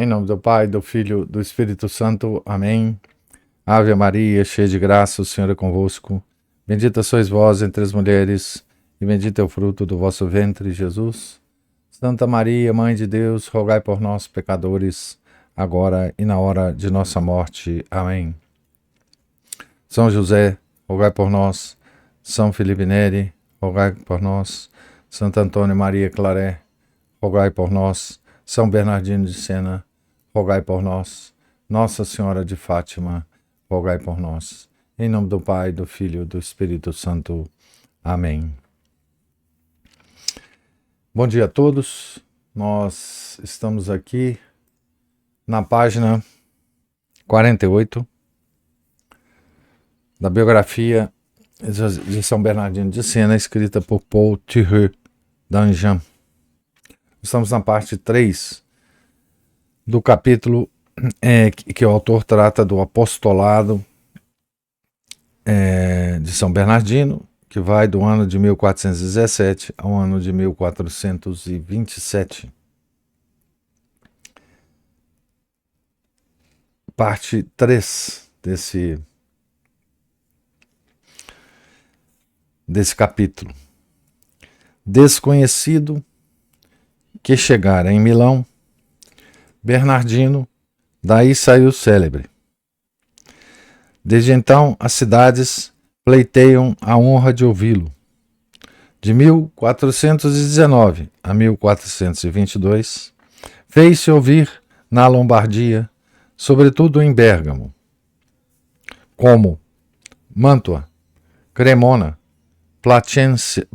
Em nome do Pai, do Filho, do Espírito Santo. Amém. Ave Maria, cheia de graça, o Senhor é convosco. Bendita sois vós entre as mulheres, e bendito é o fruto do vosso ventre, Jesus. Santa Maria, Mãe de Deus, rogai por nós, pecadores, agora e na hora de nossa morte. Amém. São José, rogai por nós. São Felipe Neri, rogai por nós. Santo Antônio Maria Claret, rogai por nós. São Bernardino de Sena, rogai por nós. Nossa Senhora de Fátima, rogai por nós. Em nome do Pai, do Filho e do Espírito Santo. Amém. Bom dia a todos. Nós estamos aqui na página 48 da biografia de São Bernardino de Sena, escrita por Paul Thiroux d'Anjou. Estamos na parte 3 do capítulo que o autor trata do apostolado de São Bernardino, que vai do ano de 1417 ao ano de 1427. Parte 3 desse capítulo. Desconhecido que chegara em Milão, Bernardino, daí saiu célebre. Desde então, as cidades pleiteiam a honra de ouvi-lo. De 1419 a 1422, fez-se ouvir na Lombardia, sobretudo em Bérgamo, como Mantua, Cremona, Placência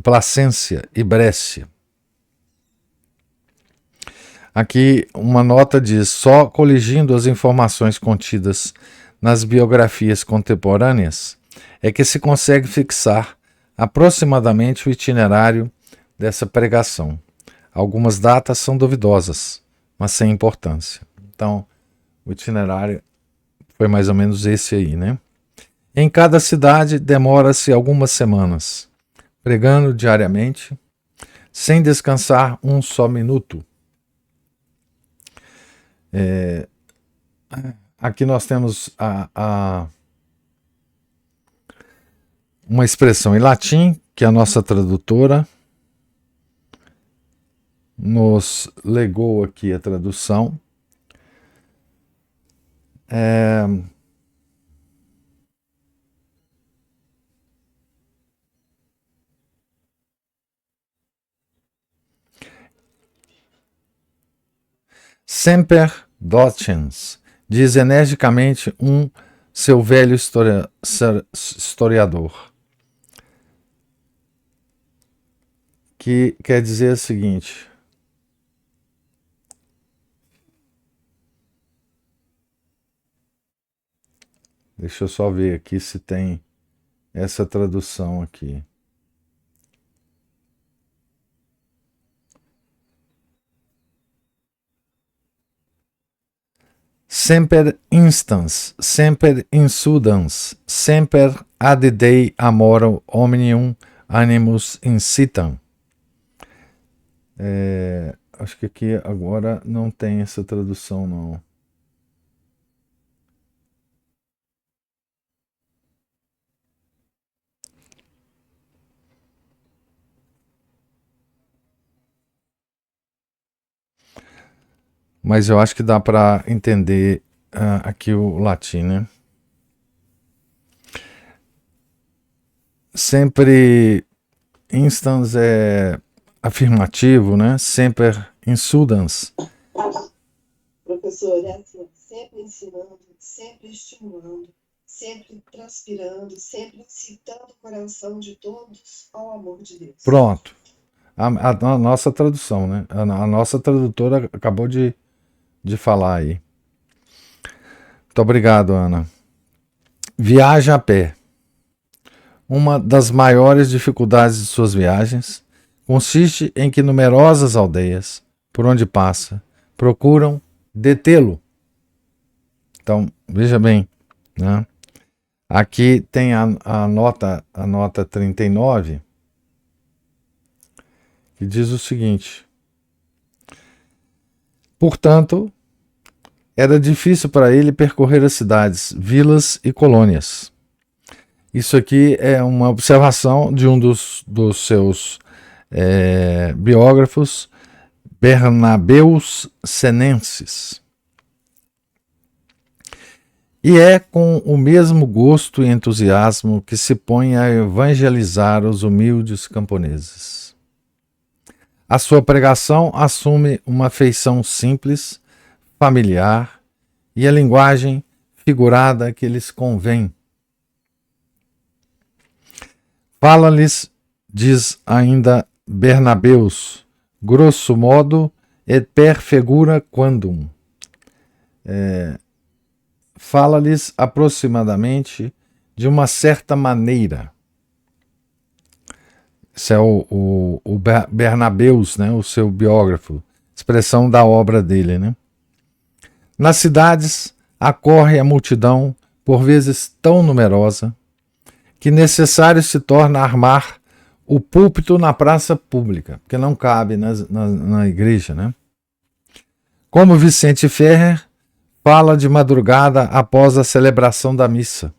e Brécia. Aqui uma nota diz: só coligindo as informações contidas nas biografias contemporâneas é que se consegue fixar aproximadamente o itinerário dessa pregação. Algumas datas são duvidosas, mas sem importância. Então, o itinerário foi mais ou menos esse aí, né? Em cada cidade demora-se algumas semanas, pregando diariamente, sem descansar um só minuto. Aqui nós temos uma expressão em latim que a nossa tradutora nos legou aqui a tradução. Semper docens, diz energicamente seu velho historiador, que quer dizer o seguinte: deixa eu só ver aqui se tem essa tradução aqui. Semper instans, semper insudans, semper ad Dei amoro omnium animus incitam. Acho que aqui agora não tem essa tradução, não. Mas eu acho que dá para entender aqui o latim, né? Sempre instans é afirmativo, né? Semper insudans. Professor, é assim, sempre ensinando, sempre estimulando, sempre transpirando, sempre incitando o coração de todos ao amor de Deus. Pronto. A nossa tradução, né? A nossa tradutora acabou de falar aí. Muito obrigado, Ana. Viaja a pé. Uma das maiores dificuldades de suas viagens consiste em que numerosas aldeias, por onde passa, procuram detê-lo. Então, veja bem, né? Aqui tem a nota 39, que diz o seguinte: portanto, era difícil para ele percorrer as cidades, vilas e colônias. Isso aqui é uma observação de um dos seus biógrafos, Bernabeus Senensis. E é com o mesmo gosto e entusiasmo que se põe a evangelizar os humildes camponeses. A sua pregação assume uma feição simples, familiar e a linguagem figurada que lhes convém. Fala-lhes, diz ainda Bernabeus, grosso modo et per figura quandum. Fala-lhes aproximadamente de uma certa maneira. Esse é o Bernabeus, né, o seu biógrafo, expressão da obra dele. Né? Nas cidades acorre a multidão, por vezes tão numerosa, que necessário se torna armar o púlpito na praça pública, porque não cabe na igreja. Né? Como Vicente Ferrer fala de madrugada após a celebração da missa.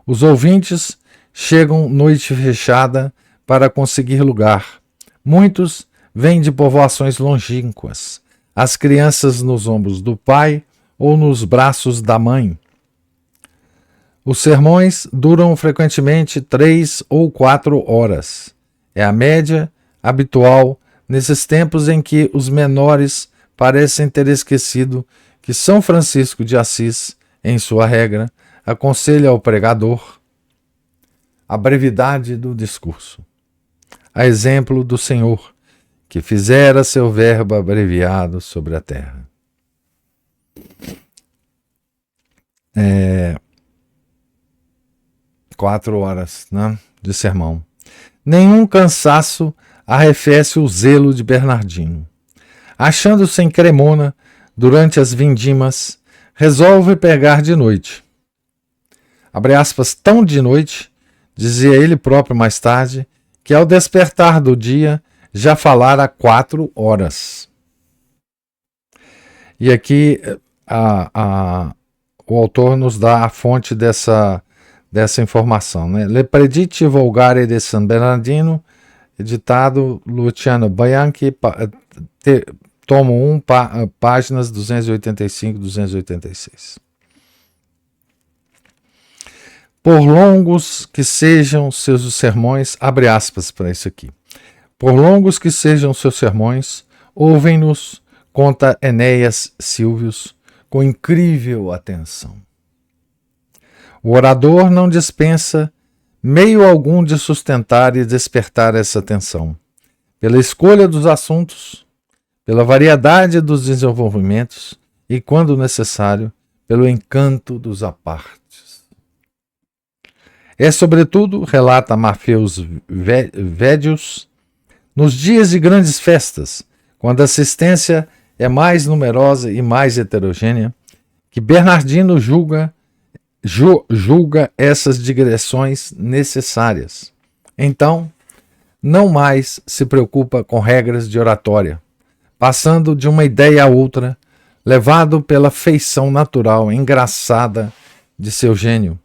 Os ouvintes chegam noite fechada para conseguir lugar. Muitos vêm de povoações longínquas, as crianças nos ombros do pai ou nos braços da mãe. Os sermões duram frequentemente 3 ou 4 horas. É a média habitual nesses tempos em que os menores parecem ter esquecido que São Francisco de Assis, em sua regra, aconselha ao pregador a brevidade do discurso, a exemplo do Senhor, que fizera seu verbo abreviado sobre a terra. 4 horas, né, de sermão. Nenhum cansaço arrefece o zelo de Bernardino. Achando-se em Cremona, durante as vindimas, resolve pregar de noite. Abre aspas, tão de noite, dizia ele próprio mais tarde, que ao despertar do dia já falara 4 horas. E aqui o autor nos dá a fonte dessa informação. Né? Le Prediti Volgare de San Bernardino, editado Luciano Bianchi, tomo 1, páginas 285 e 286. Por longos que sejam seus sermões, abre aspas para isso aqui. Por longos que sejam seus sermões, ouvem-nos, conta Enéas Silvius, com incrível atenção. O orador não dispensa meio algum de sustentar e despertar essa atenção, pela escolha dos assuntos, pela variedade dos desenvolvimentos e, quando necessário, pelo encanto dos apartes. É, sobretudo, relata Marfeus Védius, nos dias de grandes festas, quando a assistência é mais numerosa e mais heterogênea, que Bernardino julga essas digressões necessárias. Então, não mais se preocupa com regras de oratória, passando de uma ideia a outra, levado pela feição natural, engraçada de seu gênio.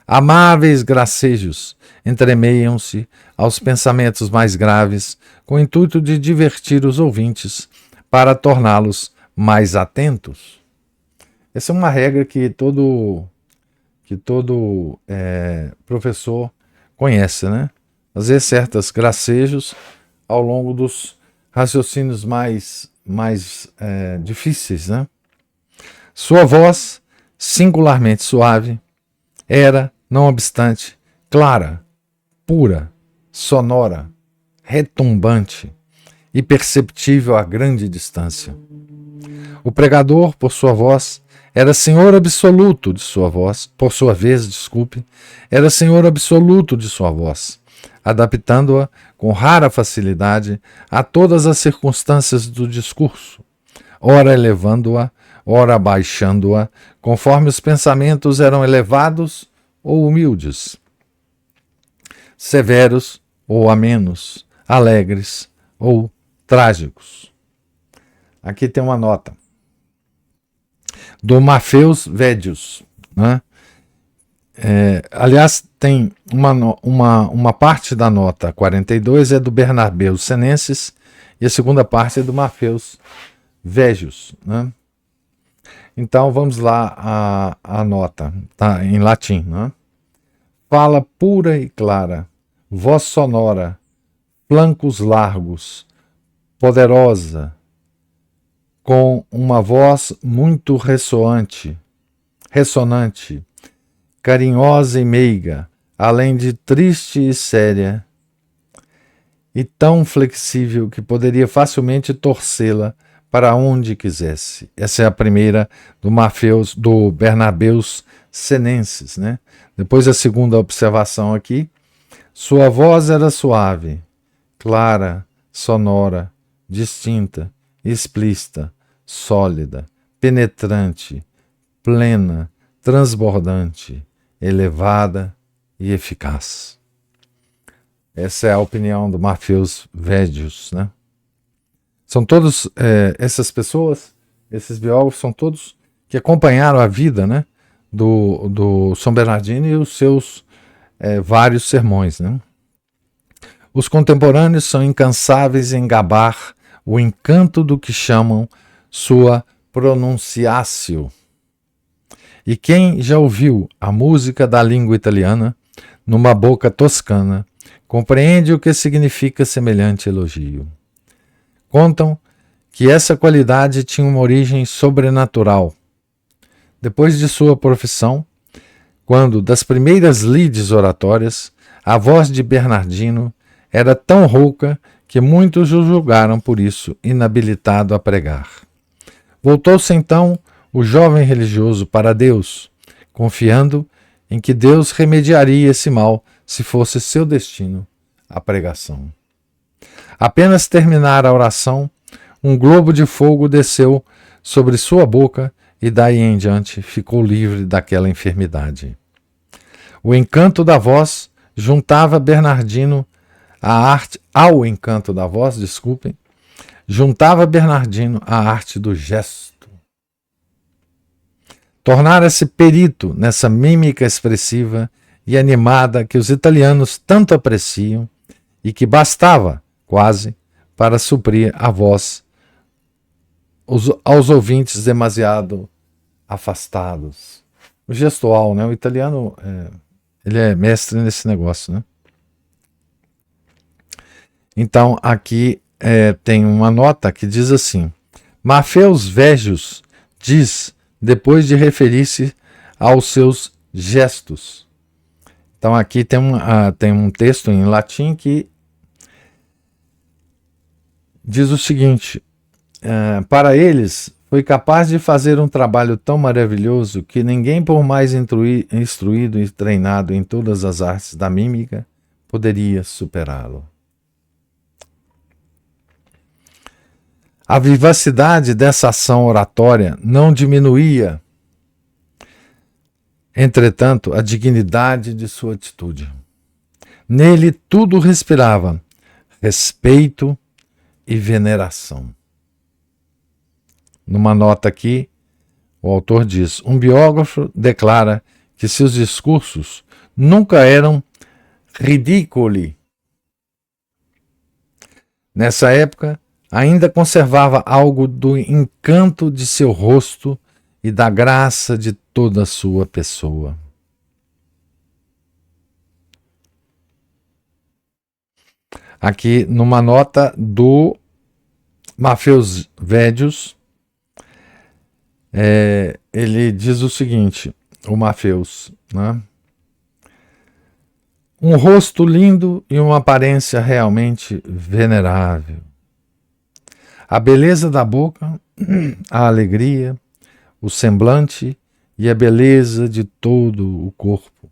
Amáveis gracejos entremeiam-se aos pensamentos mais graves, com o intuito de divertir os ouvintes, para torná-los mais atentos. Essa é uma regra que todo professor conhece, né? Fazer certos gracejos ao longo dos raciocínios mais difíceis, né? Sua voz, singularmente suave, era, não obstante, clara, pura, sonora, retumbante e perceptível a grande distância. O pregador, por sua voz, era senhor absoluto de sua voz, por sua vez, era senhor absoluto de sua voz, adaptando-a com rara facilidade a todas as circunstâncias do discurso, ora elevando-a, ora abaixando-a, conforme os pensamentos eram elevados ou humildes, severos ou amenos, alegres ou trágicos. Aqui tem uma nota. do Maffeus Védios, né? Aliás, tem uma parte da nota 42 é do Bernabéus Senensis e a segunda parte é do Maffeus Védios, né? Então vamos lá a nota, tá em latim, né? Fala pura e clara, voz sonora, flancos largos, poderosa, com uma voz muito ressonante, carinhosa e meiga, além de triste e séria, e tão flexível que poderia facilmente torcê-la para onde quisesse. Essa é a primeira do Bernabéus Senensis, né? Depois a segunda observação aqui, sua voz era suave, clara, sonora, distinta, explícita, sólida, penetrante, plena, transbordante, elevada e eficaz. Essa é a opinião do Maffeus Védios, né? São todos, essas pessoas, esses biógrafos, são todos que acompanharam a vida, né, do São Bernardino e os seus vários sermões, né? Os contemporâneos são incansáveis em gabar o encanto do que chamam sua pronunciatio. E quem já ouviu a música da língua italiana numa boca toscana compreende o que significa semelhante elogio. Contam que essa qualidade tinha uma origem sobrenatural. Depois de sua profissão, quando das primeiras lides oratórias, a voz de Bernardino era tão rouca que muitos o julgaram por isso inabilitado a pregar. Voltou-se então o jovem religioso para Deus, confiando em que Deus remediaria esse mal se fosse seu destino a pregação. Apenas terminar a oração, um globo de fogo desceu sobre sua boca e daí em diante ficou livre daquela enfermidade. O encanto da voz juntava Bernardino ao encanto da voz, juntava Bernardino à arte do gesto. Tornara-se perito nessa mímica expressiva e animada que os italianos tanto apreciam e que bastava, quase, para suprir a voz aos ouvintes demasiado afastados. O gestual, né? O italiano, ele é mestre nesse negócio, né? Então, aqui tem uma nota que diz assim: Maffeus Védios diz, depois de referir-se aos seus gestos. Então, aqui tem um texto em latim que diz o seguinte: para eles foi capaz de fazer um trabalho tão maravilhoso que ninguém, por mais instruído e treinado em todas as artes da mímica, poderia superá-lo. A vivacidade dessa ação oratória não diminuía, entretanto, a dignidade de sua atitude. Nele tudo respirava respeito e veneração. Numa nota aqui, o autor diz: um biógrafo declara que seus discursos nunca eram ridículi. Nessa época, ainda conservava algo do encanto de seu rosto e da graça de toda a sua pessoa. Aqui, numa nota do Maffeus Védios, ele diz o seguinte, o Maffeus, né? Um rosto lindo e uma aparência realmente venerável. A beleza da boca, a alegria, o semblante e a beleza de todo o corpo.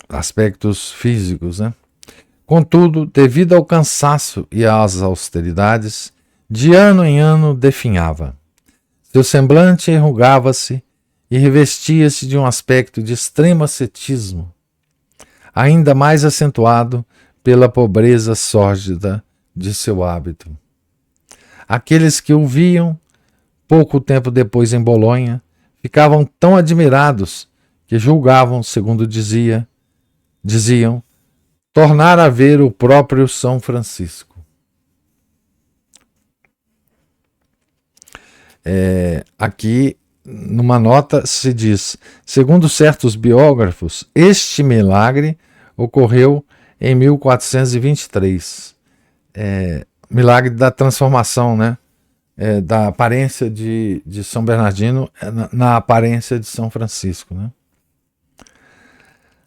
Aspectos físicos, né? Contudo, devido ao cansaço e às austeridades, de ano em ano definhava. Seu semblante enrugava-se e revestia-se de um aspecto de extremo ascetismo, ainda mais acentuado pela pobreza sórdida de seu hábito. Aqueles que o viam pouco tempo depois em Bolonha ficavam tão admirados que julgavam, segundo diziam, tornar a ver o próprio São Francisco. Aqui, numa nota, se diz: segundo certos biógrafos, este milagre ocorreu em 1423. Milagre da transformação, né? Da aparência de São Bernardino na aparência de São Francisco, né?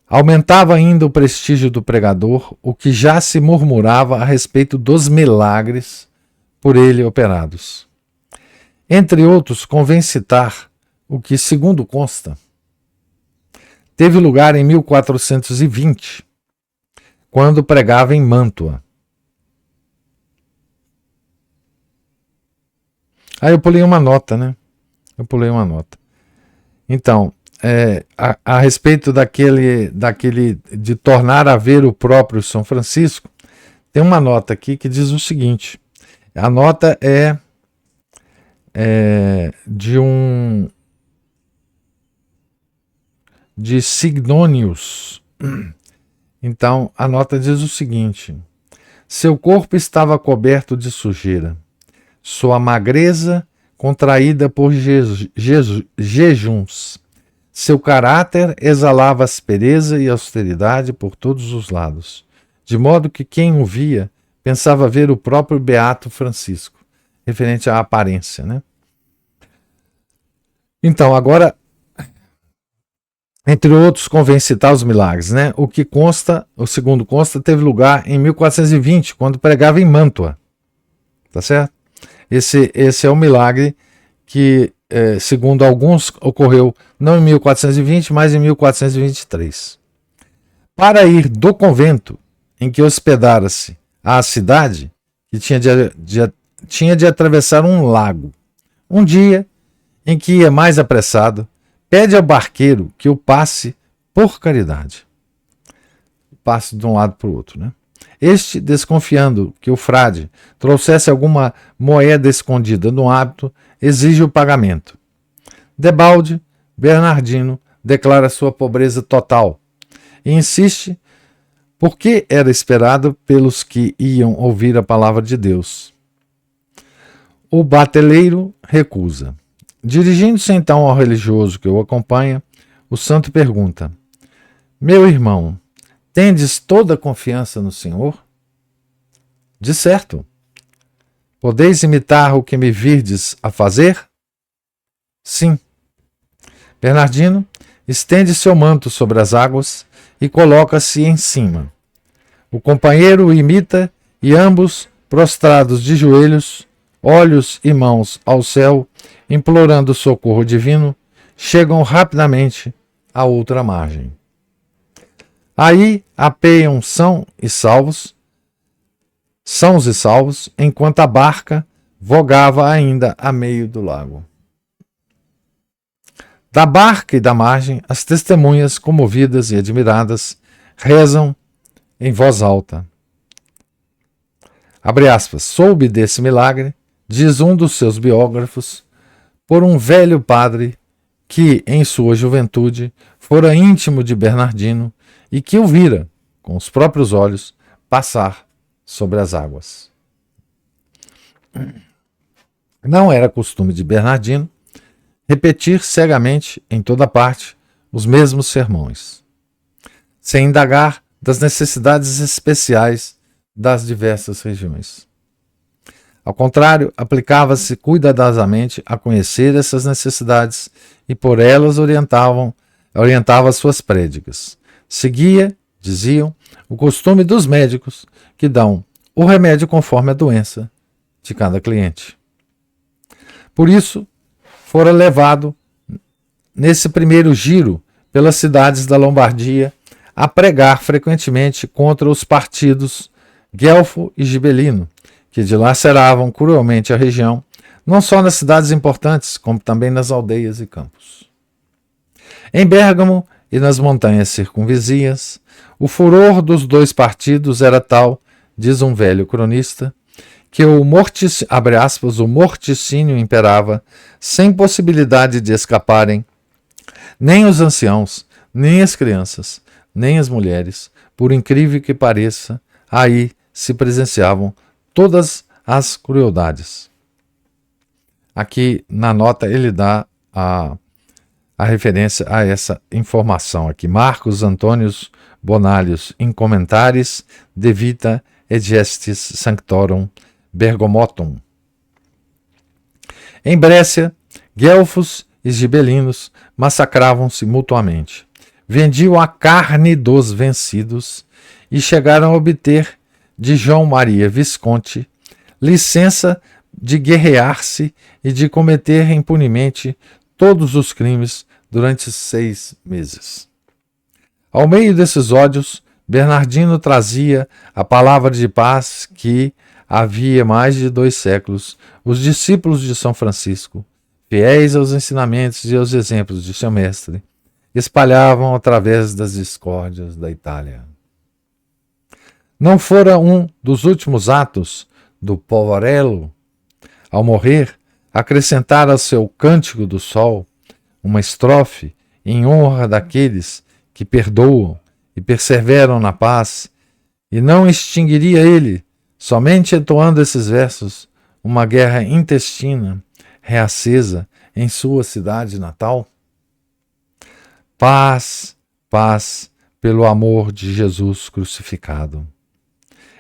Aumentava ainda o prestígio do pregador, o que já se murmurava a respeito dos milagres por ele operados. Entre outros, convém citar o que, segundo consta, teve lugar em 1420, quando pregava em Mântua. Aí eu pulei uma nota, né? Então, a respeito daquele de tornar a ver o próprio São Francisco, tem uma nota aqui que diz o seguinte. A nota é de Signonius. Então, a nota diz o seguinte: seu corpo estava coberto de sujeira, sua magreza contraída por jejuns. Seu caráter exalava aspereza e austeridade por todos os lados, de modo que quem o via pensava ver o próprio Beato Francisco, referente à aparência, né? Então, agora, entre outros, convém citar os milagres, né? O segundo consta, teve lugar em 1420, quando pregava em Mântua, tá certo? Esse é o milagre que, segundo alguns, ocorreu não em 1420, mas em 1423. Para ir do convento em que hospedara-se à cidade, que tinha de atravessar um lago. Um dia, em que ia mais apressado, pede ao barqueiro que o passe por caridade. Passe de um lado para o outro, né? Este, desconfiando que o frade trouxesse alguma moeda escondida no hábito, exige o pagamento. Debalde, Bernardino declara sua pobreza total e insiste porque era esperado pelos que iam ouvir a palavra de Deus. O bateleiro recusa. Dirigindo-se então ao religioso que o acompanha, o santo pergunta: meu irmão, tendes toda a confiança no Senhor? De certo. Podeis imitar o que me virdes a fazer? Sim. Bernardino estende seu manto sobre as águas e coloca-se em cima. O companheiro o imita e ambos, prostrados de joelhos, olhos e mãos ao céu, implorando socorro divino, chegam rapidamente à outra margem. Aí apeiam sãos e salvos, enquanto a barca vogava ainda a meio do lago. Da barca e da margem, as testemunhas, comovidas e admiradas, rezam em voz alta. Abre aspas. Soube desse milagre, diz um dos seus biógrafos, por um velho padre que, em sua juventude, fora íntimo de Bernardino e que o vira, com os próprios olhos, passar sobre as águas. Não era costume de Bernardino repetir cegamente em toda parte os mesmos sermões, sem indagar das necessidades especiais das diversas regiões. Ao contrário, aplicava-se cuidadosamente a conhecer essas necessidades e por elas orientava as suas prédicas. Seguia, diziam, o costume dos médicos que dão o remédio conforme a doença de cada cliente. Por isso, fora levado, nesse primeiro giro, pelas cidades da Lombardia, a pregar frequentemente contra os partidos Guelfo e Gibelino, que dilaceravam cruelmente a região, não só nas cidades importantes, como também nas aldeias e campos. Em Bérgamo e nas montanhas circunvizinhas, o furor dos dois partidos era tal diz um velho cronista, que abre aspas, o morticínio imperava, sem possibilidade de escaparem, nem os anciãos, nem as crianças, nem as mulheres, por incrível que pareça, aí se presenciavam todas as crueldades. Aqui na nota ele dá a referência a essa informação aqui. Marcos Antônios Bonalius, in commentaris de vita et gestis sanctorum Bergamotum. Em Brécia, guelfos e gibelinos massacravam-se mutuamente. Vendiam a carne dos vencidos e chegaram a obter de João Maria Visconti licença de guerrear-se e de cometer impunemente todos os crimes durante 6 meses. Ao meio desses ódios, Bernardino trazia a palavra de paz que, havia mais de 2 séculos, os discípulos de São Francisco, fiéis aos ensinamentos e aos exemplos de seu mestre, espalhavam através das discórdias da Itália. Não fora um dos últimos atos do Poverello, ao morrer, acrescentar ao seu Cântico do Sol uma estrofe em honra daqueles que perdoam e perseveram na paz, e não extinguiria ele, somente entoando esses versos, uma guerra intestina reacesa em sua cidade natal? Paz, paz, pelo amor de Jesus crucificado.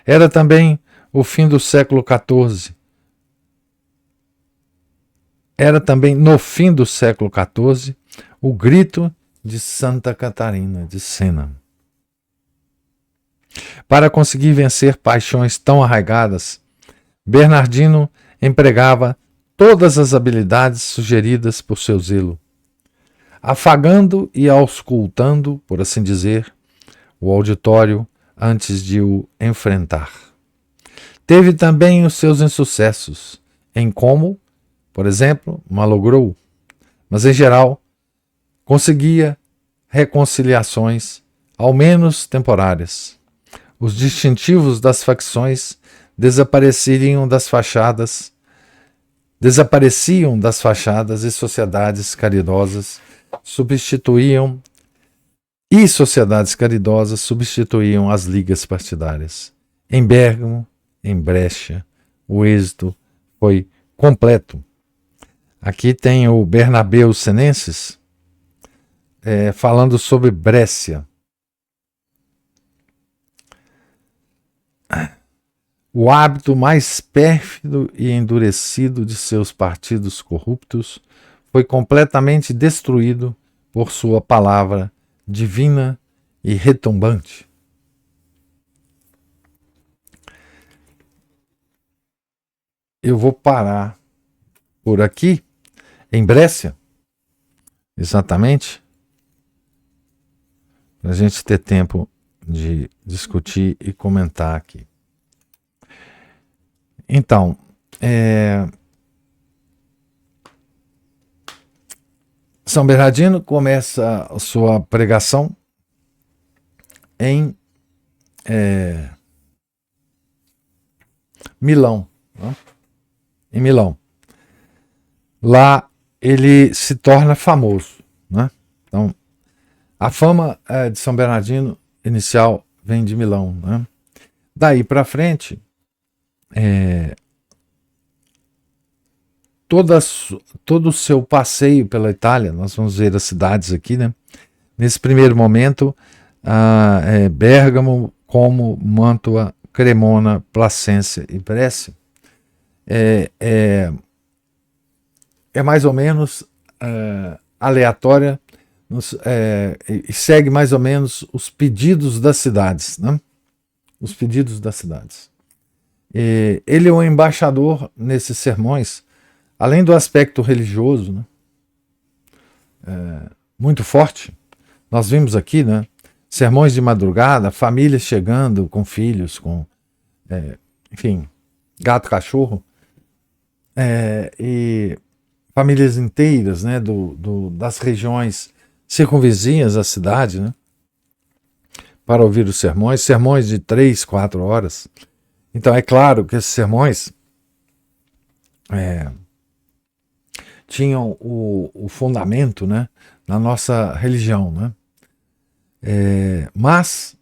Era também o fim do século XIV. Era também no fim do século XIV o grito de Santa Catarina de Sena. Para conseguir vencer paixões tão arraigadas, Bernardino empregava todas as habilidades sugeridas por seu zelo, afagando e auscultando, por assim dizer, o auditório antes de o enfrentar. Teve também os seus insucessos, em como, por exemplo, malogrou, mas em geral conseguia reconciliações, ao menos temporárias. Os distintivos das facções desapareciam das fachadas e sociedades caridosas substituíam as ligas partidárias. Em Bérgamo, em Brescia, o êxito foi completo. Aqui tem o Bernabeu Senensis falando sobre Brescia. O hábito mais pérfido e endurecido de seus partidos corruptos foi completamente destruído por sua palavra divina e retumbante. Eu vou parar por aqui, em Brescia, exatamente, para a gente ter tempo de discutir e comentar aqui. Então, São Bernardino começa a sua pregação em Milão. Né? Em Milão. Lá ele se torna famoso. Né? Então, a fama de São Bernardino inicial vem de Milão. Né? Daí para frente, todo o seu passeio pela Itália, nós vamos ver as cidades aqui, né? Nesse primeiro momento, Bérgamo, Como, Mantua, Cremona, Placência e Brescia, é mais ou menos aleatória e segue mais ou menos os pedidos das cidades, né? Os pedidos das cidades. Ele é um embaixador nesses sermões, além do aspecto religioso, né? Muito forte. Nós vimos aqui, né? Sermões de madrugada, famílias chegando com filhos, com, enfim, gato, cachorro, e famílias inteiras, né? Das regiões circunvizinhas à cidade, né? Para ouvir os sermões de 3, 4 horas. Então é claro que esses sermões tinham o fundamento, né, na nossa religião, né? Mas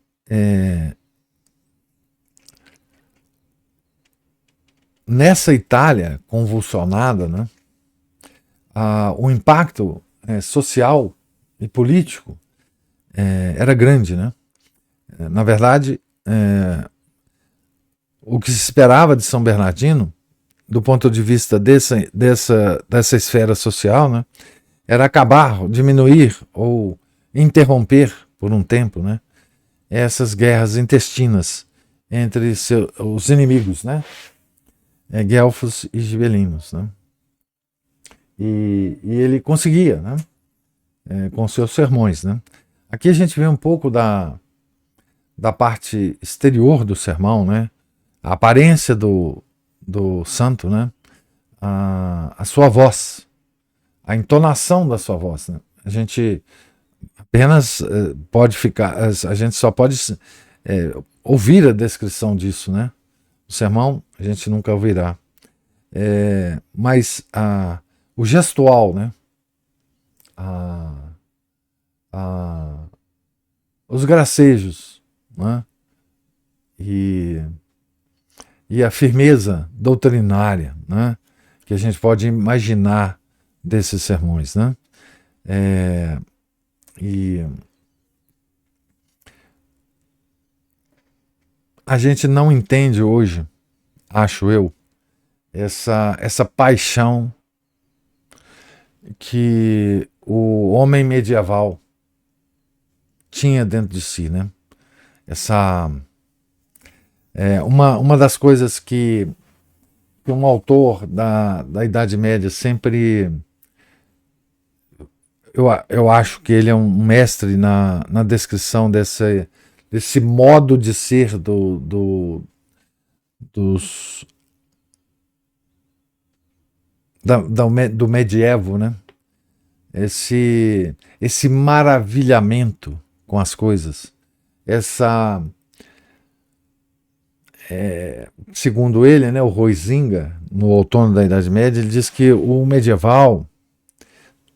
nessa Itália convulsionada, né, o impacto social e político era grande, né? Na verdade, o que se esperava de São Bernardino, do ponto de vista dessa esfera social, né, era acabar, diminuir ou interromper por um tempo, né, essas guerras intestinas entre os inimigos, né, guelfos e gibelinos, né. E ele conseguia, né, com seus sermões, né. Aqui a gente vê um pouco da parte exterior do sermão, né, a aparência do santo, né, a sua voz, a entonação da sua voz, né. A gente apenas pode ficar, a gente só pode ouvir a descrição disso, né. O sermão a gente nunca ouvirá, mas o gestual, né, os gracejos, né, e a firmeza doutrinária, né, que a gente pode imaginar desses sermões, né. E a gente não entende hoje, acho eu, essa paixão que o homem medieval tinha dentro de si, né? Uma das coisas que um autor da Idade Média sempre, eu acho que ele é um mestre na descrição desse modo de ser do medievo, né? Esse maravilhamento com as coisas, segundo ele, né, o Huizinga, no Outono da Idade Média, ele diz que o medieval,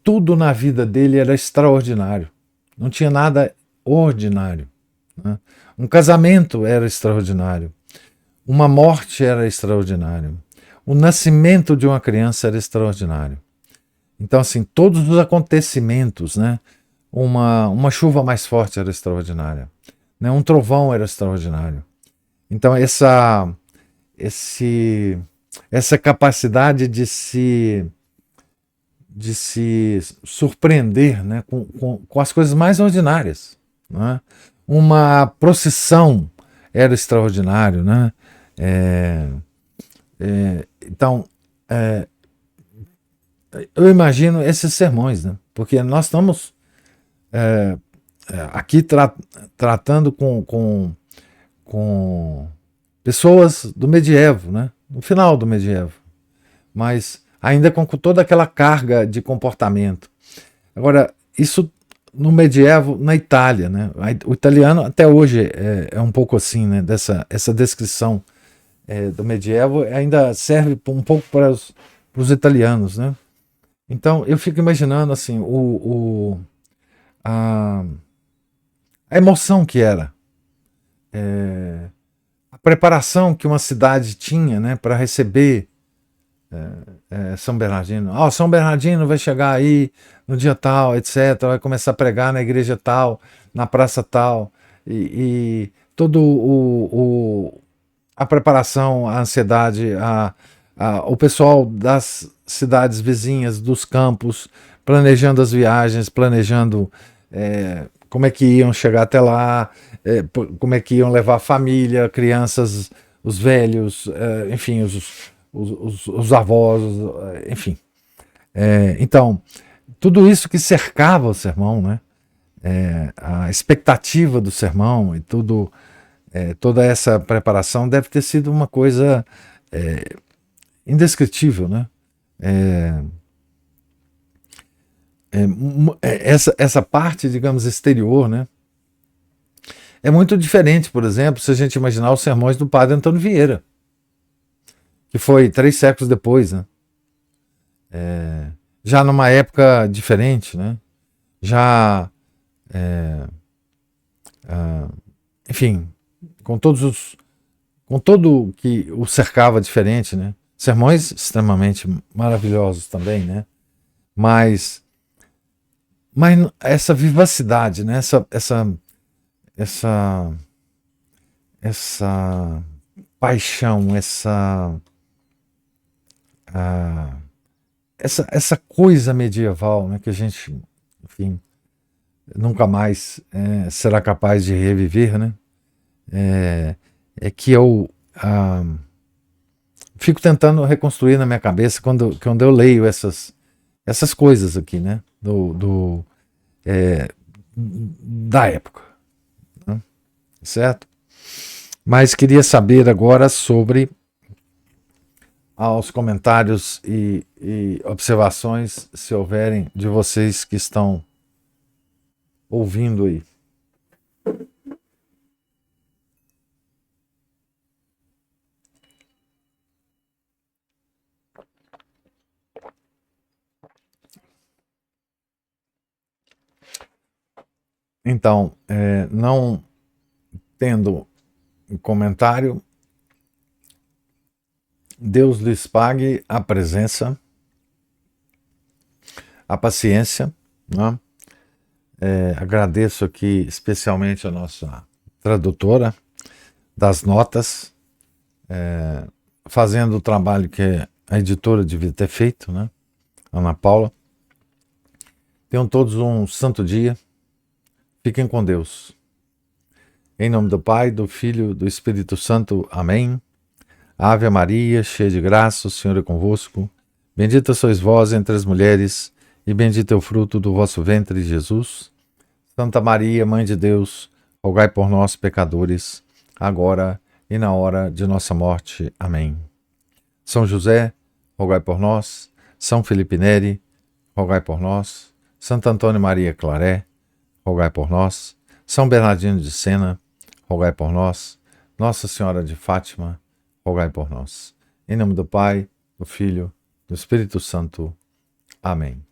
tudo na vida dele era extraordinário, não tinha nada ordinário, né? Um casamento era extraordinário, uma morte era extraordinário, o nascimento de uma criança era extraordinário. Então, assim, todos os acontecimentos, né? Uma chuva mais forte era extraordinária, né? Um trovão era extraordinário. Então, essa capacidade de se surpreender, né? com as coisas mais ordinárias, né? Uma procissão era extraordinário, né? Então, eu imagino esses sermões, né? Porque nós estamos aqui tratando com pessoas do medievo, né? No final do medievo, mas ainda com toda aquela carga de comportamento. Agora, isso no medievo na Itália, né? O italiano até hoje é um pouco assim, né? Essa descrição do medievo ainda serve um pouco para os italianos, né? Então eu fico imaginando assim a emoção que era, a preparação que uma cidade tinha, né, para receber São Bernardino. São Bernardino vai chegar aí no dia tal, etc. Vai começar a pregar na igreja tal, na praça tal, e todo a preparação, a ansiedade, o pessoal das cidades vizinhas, dos campos, planejando as viagens, planejando como é que iam chegar até lá, como é que iam levar a família, crianças, os velhos, enfim, os avós, enfim. Então, tudo isso que cercava o sermão, né? A expectativa do sermão e toda essa preparação deve ter sido uma coisa indescritível, né? Essa parte, digamos, exterior, né? É muito diferente, por exemplo, se a gente imaginar os sermões do padre Antônio Vieira, que foi 3 séculos depois, né? Já numa época diferente, né? Já, enfim, com todo que o cercava diferente, né? Sermões extremamente maravilhosos também, né? Mas essa vivacidade, né? Essa paixão, essa coisa medieval, né? Que a gente, enfim, nunca mais será capaz de reviver, né? É que eu fico tentando reconstruir na minha cabeça quando eu leio essas coisas aqui, né? Da época, né? Certo? Mas queria saber agora sobre os comentários e observações, se houverem, de vocês que estão ouvindo aí. Então, não tendo comentário, Deus lhes pague a presença, a paciência, né? Agradeço aqui especialmente a nossa tradutora das notas, fazendo o trabalho que a editora devia ter feito, né? Ana Paula. Tenham todos um santo dia. Fiquem com Deus. Em nome do Pai, do Filho, do Espírito Santo. Amém. Ave Maria, cheia de graça, o Senhor é convosco. Bendita sois vós entre as mulheres, e bendito é o fruto do vosso ventre, Jesus. Santa Maria, Mãe de Deus, rogai por nós, pecadores, agora e na hora de nossa morte. Amém. São José, rogai por nós. São Felipe Neri, rogai por nós. Santo Antônio Maria Claré, rogai por nós. São Bernardino de Sena, rogai por nós. Nossa Senhora de Fátima, rogai por nós. Em nome do Pai, do Filho, do Espírito Santo. Amém.